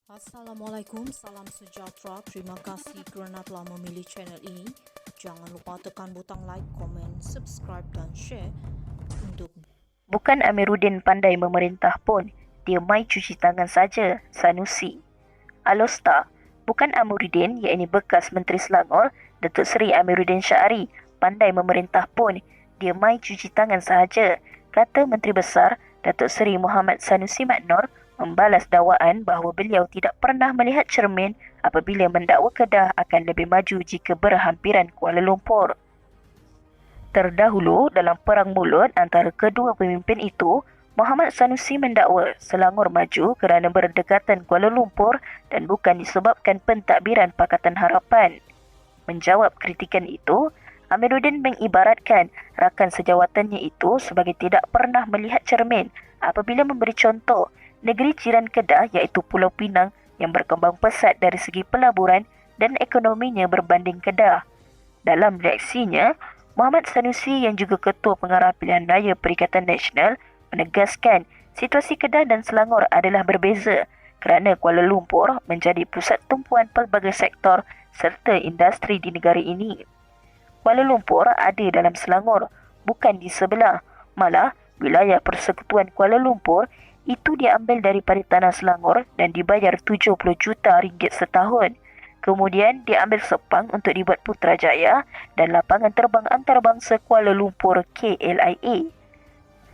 Assalamualaikum, salam sejahtera. Terima kasih kerana telah memilih channel ini. Jangan lupa tekan butang like, komen, subscribe dan share untuk Bukan Amiruddin pandai memerintah pun, dia mai cuci tangan saja, Sanusi. Alostar, bukan Amiruddin, iaitu bekas Menteri Selangor, Datuk Seri Amiruddin Syahari, pandai memerintah pun, dia mai cuci tangan sahaja, kata Menteri Besar Datuk Seri Muhammad Sanusi Mat Noor membalas dakwaan bahawa beliau tidak pernah melihat cermin apabila mendakwa Kedah akan lebih maju jika berhampiran Kuala Lumpur. Terdahulu, dalam perang mulut antara kedua pemimpin itu, Muhammad Sanusi mendakwa Selangor maju kerana berdekatan Kuala Lumpur dan bukan disebabkan pentadbiran Pakatan Harapan. Menjawab kritikan itu, Amiruddin mengibaratkan rakan sejawatannya itu sebagai tidak pernah melihat cermin apabila memberi contoh negeri jiran Kedah iaitu Pulau Pinang yang berkembang pesat dari segi pelaburan dan ekonominya berbanding Kedah. Dalam reaksinya, Muhammad Sanusi yang juga Ketua Pengarah Pilihan Raya Perikatan Nasional menegaskan situasi Kedah dan Selangor adalah berbeza kerana Kuala Lumpur menjadi pusat tumpuan pelbagai sektor serta industri di negara ini. Kuala Lumpur ada dalam Selangor, bukan di sebelah. Malah, wilayah Persekutuan Kuala Lumpur itu diambil daripada tanah Selangor dan dibayar 70 juta ringgit setahun. Kemudian diambil Sepang untuk dibuat Putrajaya dan lapangan terbang antarabangsa Kuala Lumpur KLIA.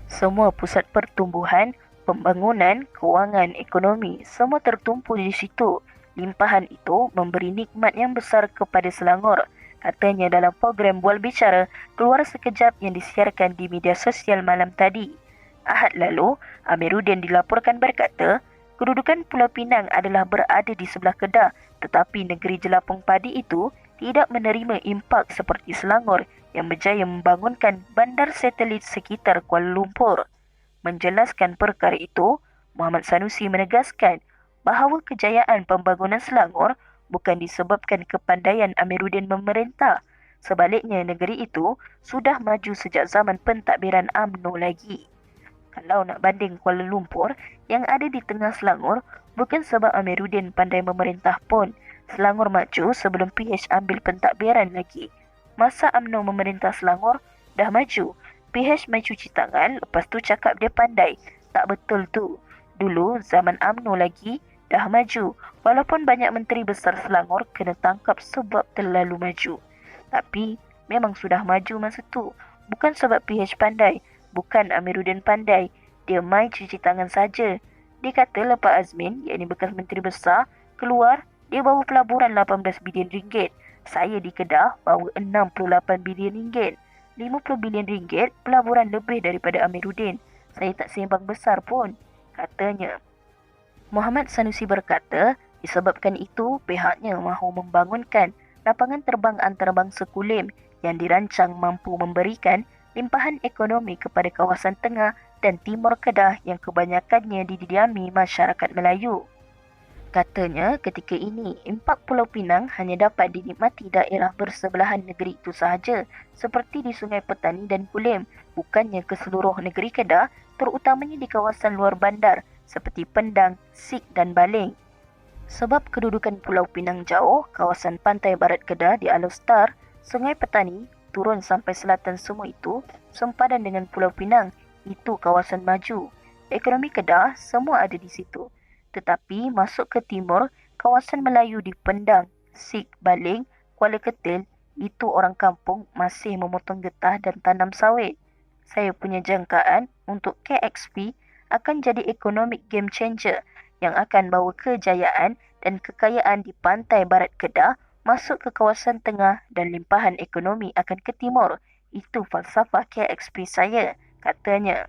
Semua pusat pertumbuhan, pembangunan, kewangan, ekonomi, semua tertumpu di situ. Limpahan itu memberi nikmat yang besar kepada Selangor, katanya dalam program Bual Bicara Keluar Sekejap yang disiarkan di media sosial malam tadi. Ahad lalu, Amiruddin dilaporkan berkata, kedudukan Pulau Pinang adalah berada di sebelah Kedah, tetapi negeri jelapung padi itu tidak menerima impak seperti Selangor yang berjaya membangunkan bandar satelit sekitar Kuala Lumpur. Menjelaskan perkara itu, Muhammad Sanusi menegaskan bahawa kejayaan pembangunan Selangor bukan disebabkan kepandaian Amiruddin memerintah. Sebaliknya, negeri itu sudah maju sejak zaman pentadbiran UMNO lagi. Kalau nak banding Kuala Lumpur yang ada di tengah Selangor, bukan sebab Amiruddin pandai memerintah pun. Selangor maju sebelum PH ambil pentadbiran lagi. Masa UMNO memerintah Selangor, dah maju. PH main cuci tangan, lepas tu cakap dia pandai. Tak betul tu. Dulu, zaman UMNO lagi, dah maju. Walaupun banyak menteri besar Selangor kena tangkap sebab terlalu maju. Tapi, memang sudah maju masa tu. Bukan sebab PH pandai. Bukan Amiruddin pandai, dia mai cuci tangan saja. Dia kata lepas Azmin, iaitu bekas Menteri Besar, keluar, dia bawa pelaburan 18 bilion ringgit. Saya di Kedah bawa 68 bilion ringgit. 50 bilion ringgit pelaburan lebih daripada Amiruddin. Saya tak sembang besar pun, katanya. Muhammad Sanusi berkata, disebabkan itu pihaknya mahu membangunkan lapangan terbang antarabangsa Kulim yang dirancang mampu memberikan limpahan ekonomi kepada kawasan tengah dan timur Kedah yang kebanyakannya didiami masyarakat Melayu. Katanya, ketika ini, impak Pulau Pinang hanya dapat dinikmati daerah bersebelahan negeri itu sahaja, seperti di Sungai Petani dan Kulim, bukannya ke seluruh negeri Kedah, terutamanya di kawasan luar bandar, seperti Pendang, Sik dan Baling. Sebab kedudukan Pulau Pinang jauh, kawasan pantai barat Kedah di Alostar, Sungai Petani, turun sampai selatan semua itu sempadan dengan Pulau Pinang. Itu kawasan maju. Ekonomi Kedah semua ada di situ. Tetapi masuk ke timur, kawasan Melayu di Pendang, Sik, Baling, Kuala Ketil, itu orang kampung masih memotong getah dan tanam sawit. Saya punya jangkaan untuk KXP akan jadi economic game changer yang akan bawa kejayaan dan kekayaan di pantai barat Kedah masuk ke kawasan tengah dan limpahan ekonomi akan ke timur. Itu falsafah KXP saya, katanya.